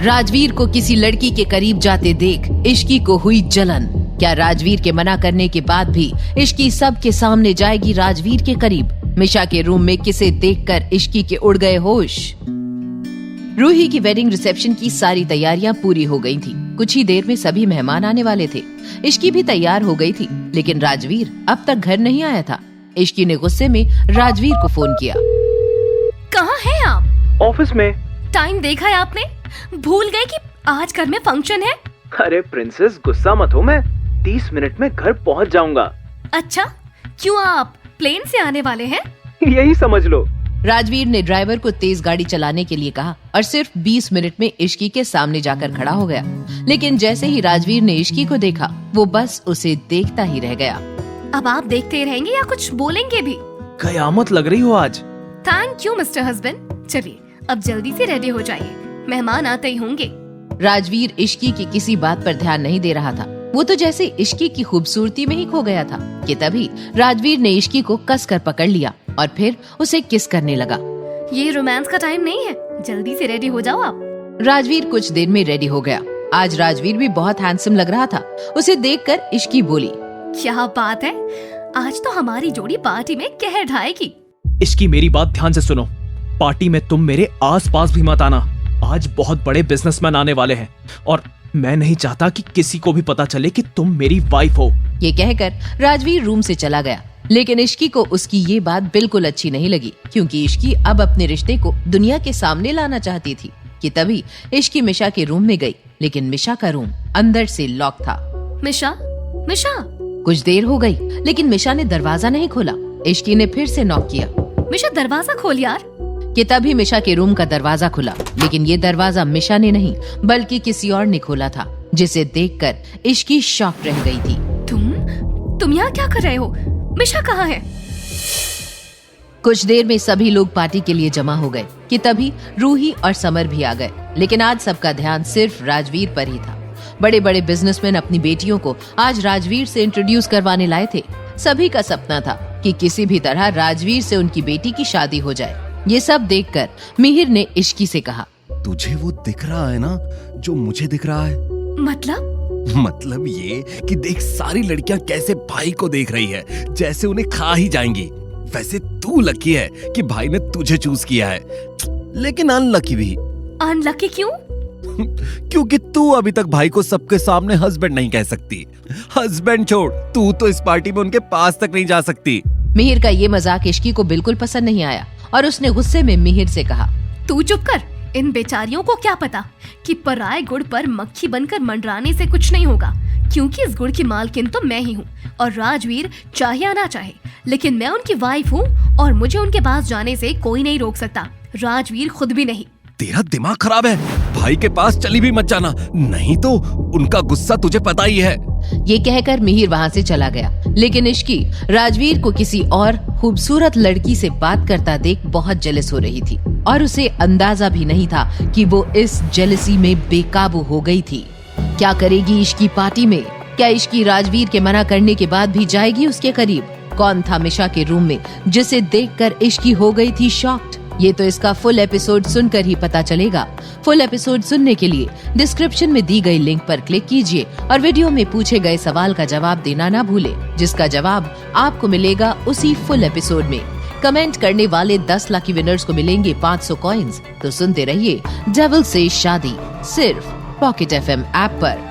राजवीर को किसी लड़की के करीब जाते देख इश्की को हुई जलन। क्या राजवीर के मना करने के बाद भी इश्की सबके सामने जाएगी राजवीर के करीब? मिशा के रूम में किसे देखकर इश्की के उड़ गए होश। रूही की वेडिंग रिसेप्शन की सारी तैयारियां पूरी हो गई थी। कुछ ही देर में सभी मेहमान आने वाले थे। इश्की भी तैयार हो गई थी, लेकिन राजवीर अब तक घर नहीं आया था। इश्की ने गुस्से में राजवीर को फोन किया। कहाँ हैं आप? ऑफिस में। टाइम देखा है आपने? भूल गए कि आज घर में फंक्शन है? अरे प्रिंसेस, गुस्सा मत हो, मैं 30 मिनट में घर पहुंच जाऊंगा। अच्छा, क्यों आप प्लेन से आने वाले हैं? यही समझ लो। राजवीर ने ड्राइवर को तेज गाड़ी चलाने के लिए कहा और सिर्फ 20 मिनट में इश्की के सामने जाकर खड़ा हो गया। लेकिन जैसे ही राजवीर ने इश्की को देखा, वो बस उसे देखता ही रह गया। अब आप देखते रहेंगे या कुछ बोलेंगे भी? कयामत लग रही हो आज। Thank you mister husband. चलिए अब जल्दी से रेडी हो जाइए, मेहमान आते ही होंगे। राजवीर इश्की की किसी बात पर ध्यान नहीं दे रहा था। वो तो जैसे इश्की की खूबसूरती में ही खो गया था कि तभी राजवीर ने इश्की को कसकर पकड़ लिया और फिर उसे किस करने लगा। ये रोमांस का टाइम नहीं है, जल्दी से रेडी हो जाओ आप। राजवीर कुछ देर में रेडी हो गया। आज राजवीर भी बहुत हैंडसम लग रहा था। उसे देखकर इश्की बोली, क्या बात है, आज तो हमारी जोड़ी पार्टी में कहर ढाएगी। इश्की, मेरी बात ध्यान से सुनो। पार्टी में तुम मेरे आसपास भी मत आना। आज बहुत बड़े बिजनेसमैन आने वाले हैं और मैं नहीं चाहता कि किसी को भी पता चले कि तुम मेरी वाइफ हो। ये कहकर राजवीर रूम से चला गया। लेकिन इश्की को उसकी ये बात बिल्कुल अच्छी नहीं लगी, क्योंकि इश्की अब अपने रिश्ते को दुनिया के सामने लाना चाहती थी कि तभी इश्की मिशा के रूम में गई। लेकिन मिशा का रूम अंदर से लॉक था। मिशा, मिशा। कुछ देर हो गई, लेकिन मिशा ने दरवाजा नहीं खोला। इश्की ने फिर से नॉक किया। मिशा, दरवाजा खोल यार। कि तभी मिशा के रूम का दरवाजा खुला। लेकिन ये दरवाजा मिशा ने नहीं, बल्कि किसी और ने खोला था, जिसे देखकर इश्की शॉक रह गई थी। तुम यहाँ क्या कर रहे हो? मिशा कहाँ है? कुछ देर में सभी लोग पार्टी के लिए जमा हो गए कि तभी रूही और समर भी आ गए। लेकिन आज सबका ध्यान सिर्फ राजवीर पर ही था। बड़े बड़े बिजनेसमैन अपनी बेटियों को आज राजवीर से इंट्रोड्यूस करवाने लाए थे। सभी का सपना था कि किसी भी तरह राजवीर से उनकी बेटी की शादी हो जाए। ये सब देखकर मिहिर ने इश्की से कहा, तुझे वो दिख रहा है ना जो मुझे दिख रहा है? मतलब ये कि देख, सारी लड़कियां कैसे भाई को देख रही है, जैसे उन्हें खा ही जाएंगी। वैसे तू लकी है कि भाई ने तुझे चूज किया है, लेकिन अनलकी भी। अनलकी क्यों? क्योंकि तू अभी तक भाई को सबके सामने हस्बैंड नहीं कह सकती। हस्बैंड छोड़, तू तो इस पार्टी में उनके पास तक नहीं जा सकती। मिहिर का ये मजाक इश्की को बिल्कुल पसंद नहीं आया और उसने गुस्से में मिहिर से कहा, तू चुप कर। इन बेचारियों को क्या पता कि पराए गुड़ पर मक्खी बनकर मंडराने से कुछ नहीं होगा, क्योंकि इस गुड़ की मालकिन तो मैं ही हूँ। और राजवीर चाहे या ना चाहे, लेकिन मैं उनकी वाइफ हूँ और मुझे उनके पास जाने से कोई नहीं रोक सकता। राजवीर खुद भी नहीं। तेरा दिमाग खराब है, भाई के पास चली भी मत जाना, नहीं तो उनका गुस्सा तुझे पता ही है। ये कहकर मिहिर वहाँ से चला गया। लेकिन इश्की राजवीर को किसी और खूबसूरत लड़की से बात करता देख बहुत जेलस हो रही थी और उसे अंदाजा भी नहीं था कि वो इस जेलसी में बेकाबू हो गई थी। क्या करेगी इश्की पार्टी में? क्या इश्की राजवीर के मना करने के बाद भी जाएगी उसके करीब? कौन था मिशा के रूम में जिसे देखकर इश्की हो गई थी शॉक्ड? ये तो इसका फुल एपिसोड सुनकर ही पता चलेगा। फुल एपिसोड सुनने के लिए डिस्क्रिप्शन में दी गई लिंक पर क्लिक कीजिए और वीडियो में पूछे गए सवाल का जवाब देना ना भूले, जिसका जवाब आपको मिलेगा उसी फुल एपिसोड में। कमेंट करने वाले 10 लकी विनर्स को मिलेंगे 500 कॉइंस। तो सुनते रहिए डबल से शादी, सिर्फ पॉकेट FM ऐप पर।